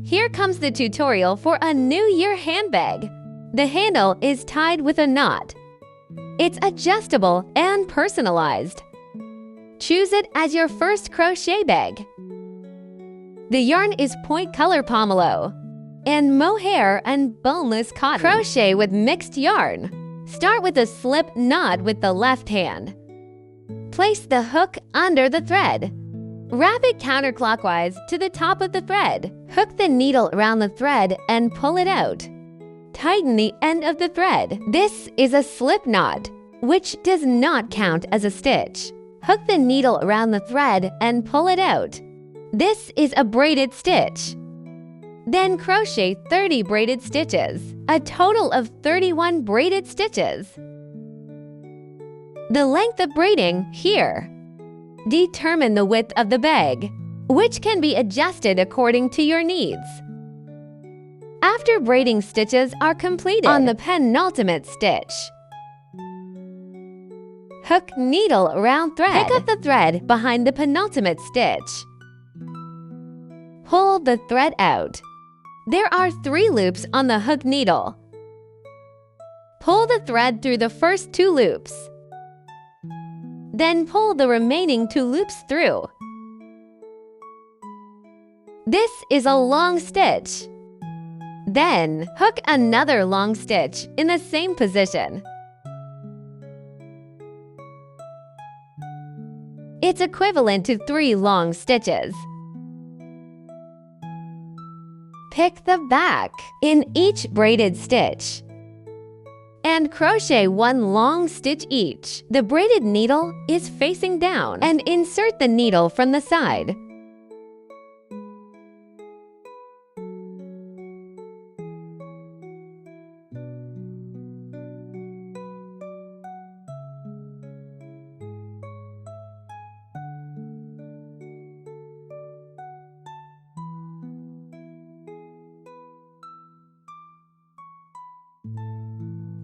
Here comes the tutorial for a New Year handbag. The handle is tied with a knot. It's adjustable and personalized. Choose it as your first crochet bag. The yarn is point color pomelo and mohair and boneless cotton. Crochet with mixed yarn. Start with a slip knot with the left hand. Place the hook under the thread. Wrap it counterclockwise to the top of the thread. Hook the needle around the thread and pull it out. Tighten the end of the thread. This is a slip knot, which does not count as a stitch. Hook the needle around the thread and pull it out. This is a braided stitch. Then crochet 30 braided stitches, a total of 31 braided stitches. The length of braiding here. Determine the width of the bag, which can be adjusted according to your needs. After braiding stitches are completed, on the penultimate stitch, hook needle around thread. Pick up the thread behind the penultimate stitch. Pull the thread out. There are 3 loops on the hook needle. Pull the thread through the first 2 loops. Then pull the remaining 2 loops through. This is a long stitch. Then hook another long stitch in the same position. It's equivalent to 3 long stitches. Pick the back in each braided stitch and crochet 1 long stitch each. The braided needle is facing down and insert the needle from the side.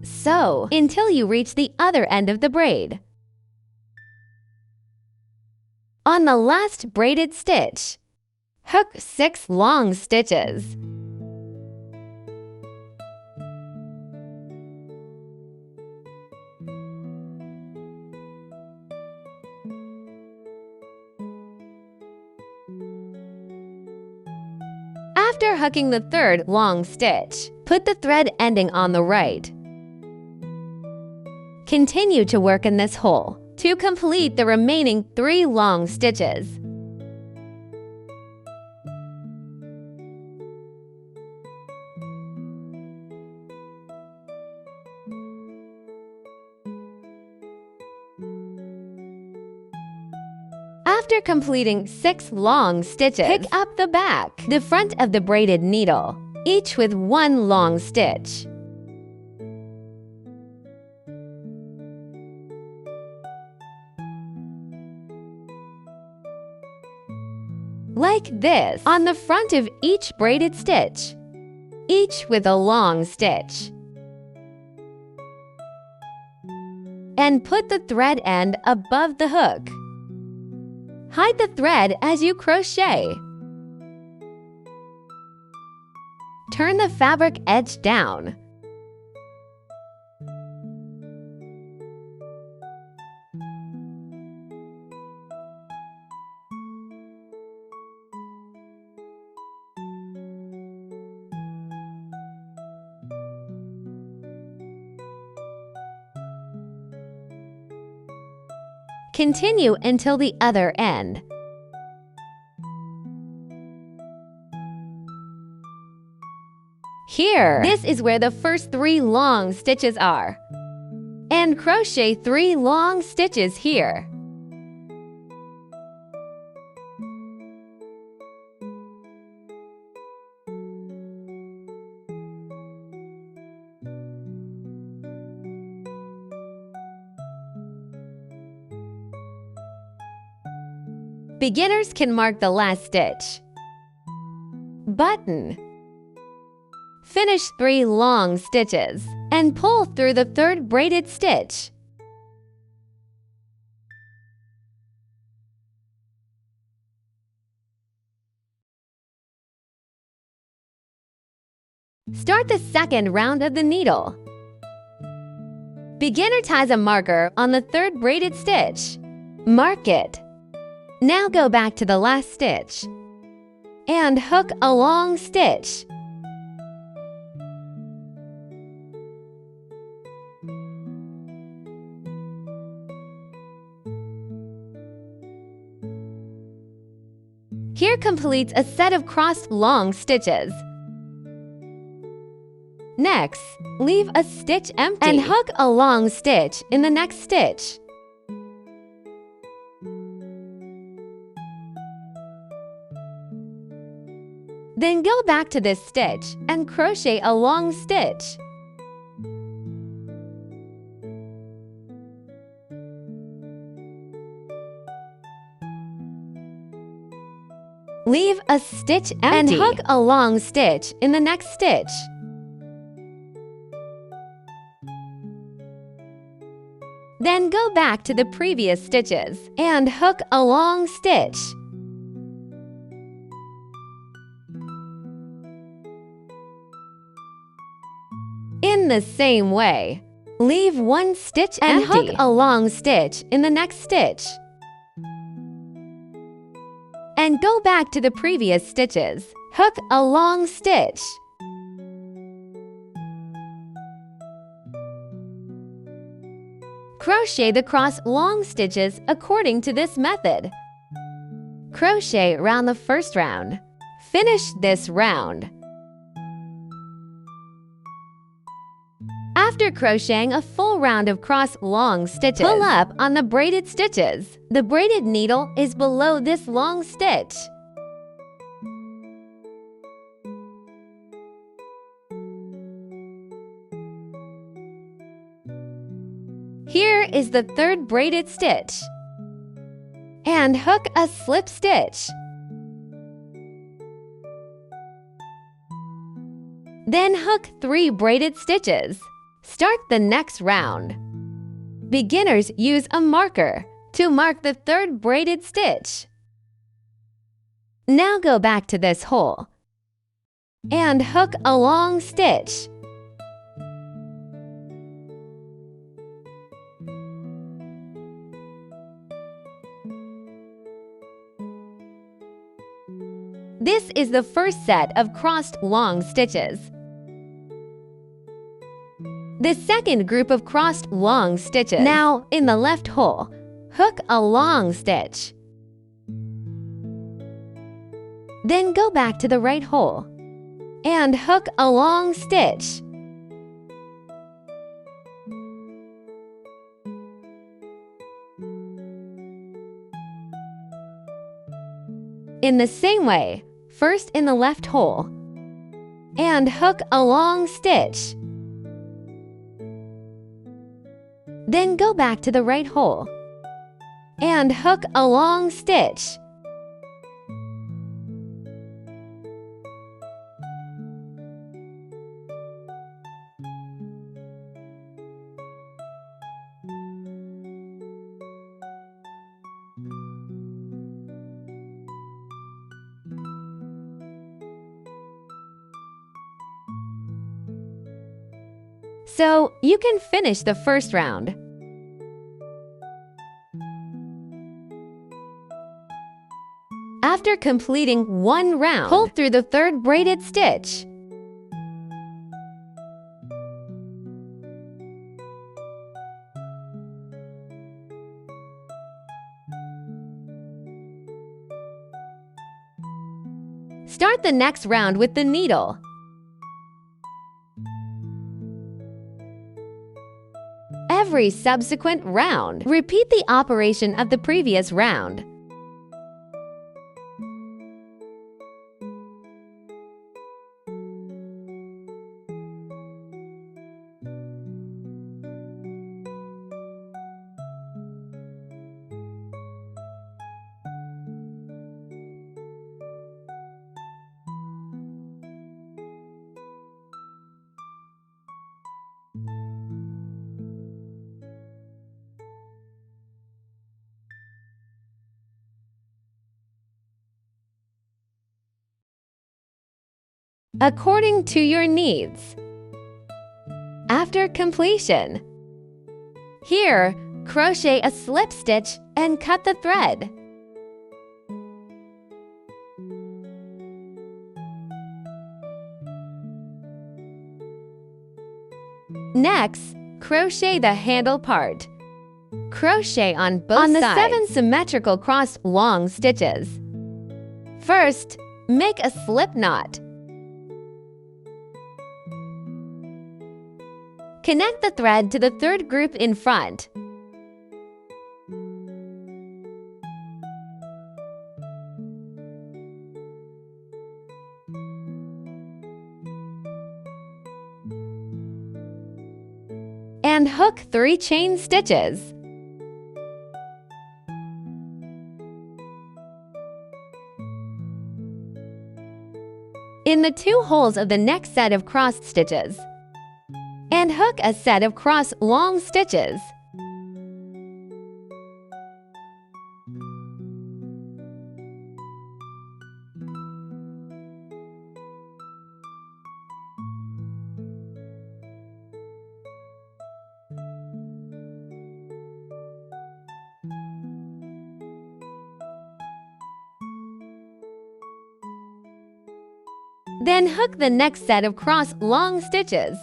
Sew until you reach the other end of the braid. On the last braided stitch, hook 6 long stitches. After hooking the 3rd long stitch, put the thread ending on the right. Continue to work in this hole to complete the remaining 3 long stitches. After completing 6 long stitches, pick up the back, the front of the braided needle, each with 1 long stitch. Like this on the front of each braided stitch, each with a long stitch. And put the thread end above the hook. Hide the thread as you crochet. Turn the fabric edge down. Continue until the other end. Here, this is where the first 3 long stitches are. And crochet 3 long stitches here. Beginners can mark the last stitch. Button. Finish 3 long stitches and pull through the 3rd braided stitch. Start the second round of the needle. Beginner ties a marker on the third braided stitch. Mark it. Now go back to the last stitch and hook a long stitch. Here completes a set of crossed long stitches. Next, leave a stitch empty and hook a long stitch in the next stitch. Then go back to this stitch and crochet a long stitch. Leave a stitch empty and hook a long stitch in the next stitch. Then go back to the previous stitches and hook a long stitch. In the same way, leave one stitch and hook a long stitch in the next stitch. And go back to the previous stitches. Hook a long stitch. Crochet the cross long stitches according to this method. Crochet around the first round. Finish this round. After crocheting a full round of cross long stitches, pull up on the braided stitches. The braided needle is below this long stitch. Here is the third braided stitch. And hook a slip stitch. Then hook 3 braided stitches. Start the next round. Beginners use a marker to mark the third braided stitch. Now go back to this hole and hook a long stitch. This is the first set of crossed long stitches. The second group of crossed long stitches. Now, in the left hole, hook a long stitch. Then go back to the right hole and hook a long stitch. In the same way, first in the left hole and hook a long stitch. Then go back to the right hole and hook a long stitch. So you can finish the first round. After completing one round, pull through the third braided stitch. Start the next round with the needle. Every subsequent round, repeat the operation of the previous round. according to your needs. After completion, here, crochet a slip stitch and cut the thread. Next, crochet the handle part. Crochet on both sides. On the 7 symmetrical cross long stitches. First, make a slip knot. Connect the thread to the third group in front. And hook 3 chain stitches. In the 2 holes of the next set of crossed stitches, and hook a set of cross long stitches. Then hook the next set of cross long stitches.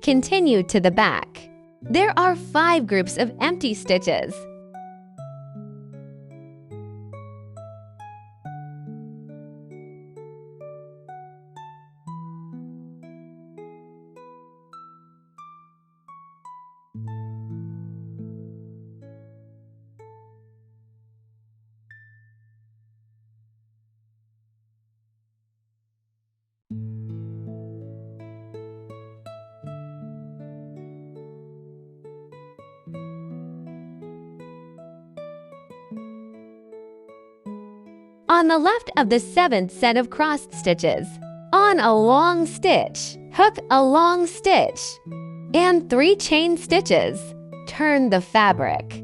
Continue to the back. There are 5 groups of empty stitches. On the left of the 7th set of crossed stitches, on a long stitch, hook a long stitch and 3 chain stitches. Turn the fabric.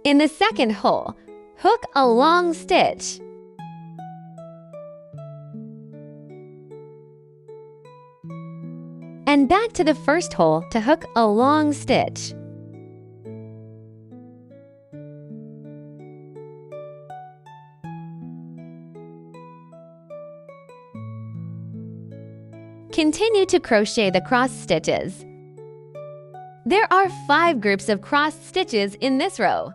In the 2nd hole, hook a long stitch. And back to the 1st hole to hook a long stitch. Continue to crochet the cross stitches. There are 5 groups of crossed stitches in this row.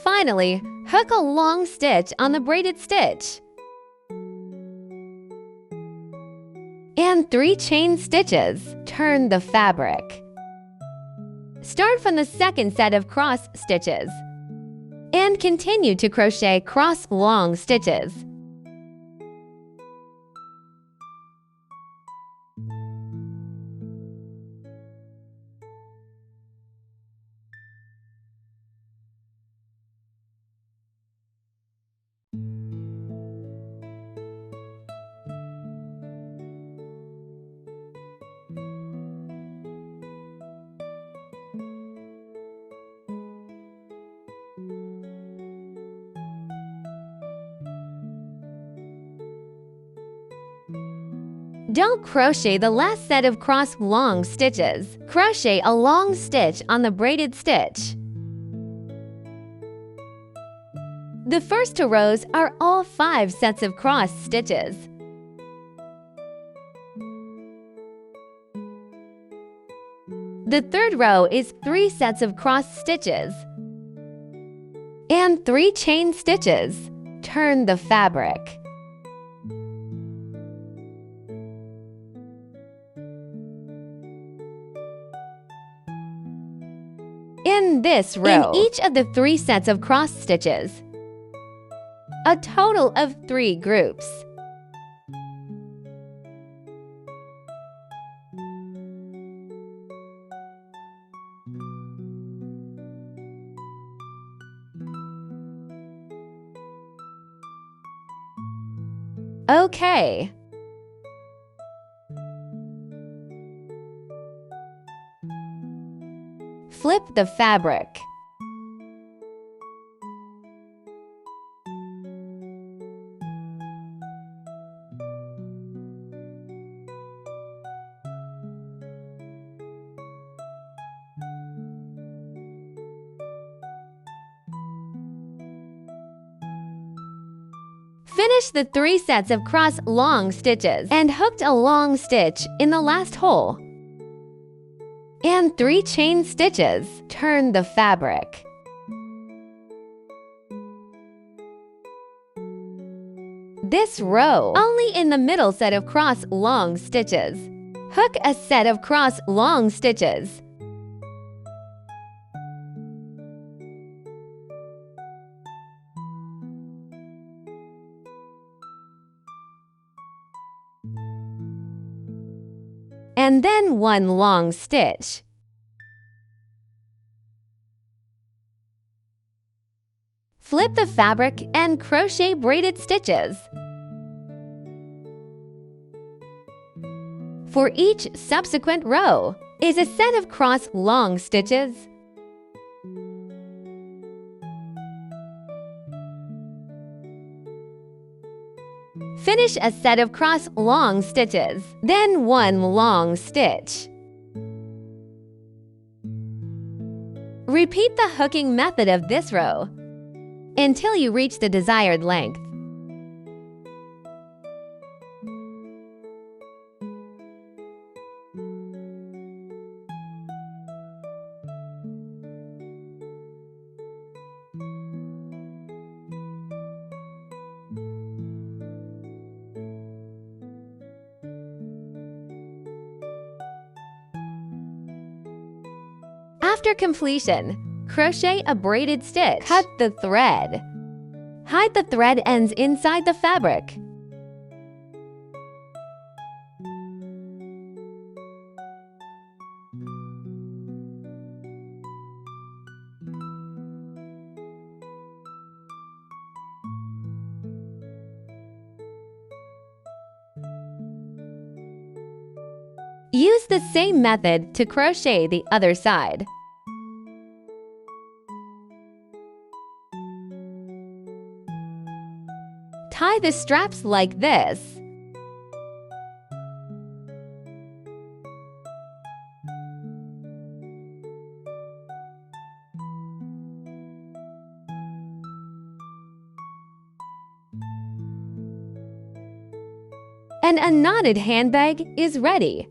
Finally, hook a long stitch on the braided stitch and 3 chain stitches. Turn the fabric. Start from the 2nd set of cross stitches and continue to crochet cross long stitches. Don't crochet the last set of cross long stitches. Crochet a long stitch on the braided stitch. The first 2 rows are all 5 sets of cross stitches. The third row is 3 sets of cross stitches and 3 chain stitches. Turn the fabric. In this row, in each of the 3 sets of cross stitches, a total of 3 groups. Okay. Flip the fabric. Finish the 3 sets of cross long stitches and hooked a long stitch in the last hole. And 3 chain stitches. Turn the fabric. This row, only in the middle set of cross long stitches. Hook a set of cross long stitches. And then 1 long stitch. Flip the fabric and crochet braided stitches. For each subsequent row is a set of cross long stitches. Finish a set of cross long stitches, then 1 long stitch. Repeat the hooking method of this row until you reach the desired length. After completion, crochet a braided stitch. Cut the thread. Hide the thread ends inside the fabric. Use the same method to crochet the other side. Tie the straps like this. And a knotted handbag is ready.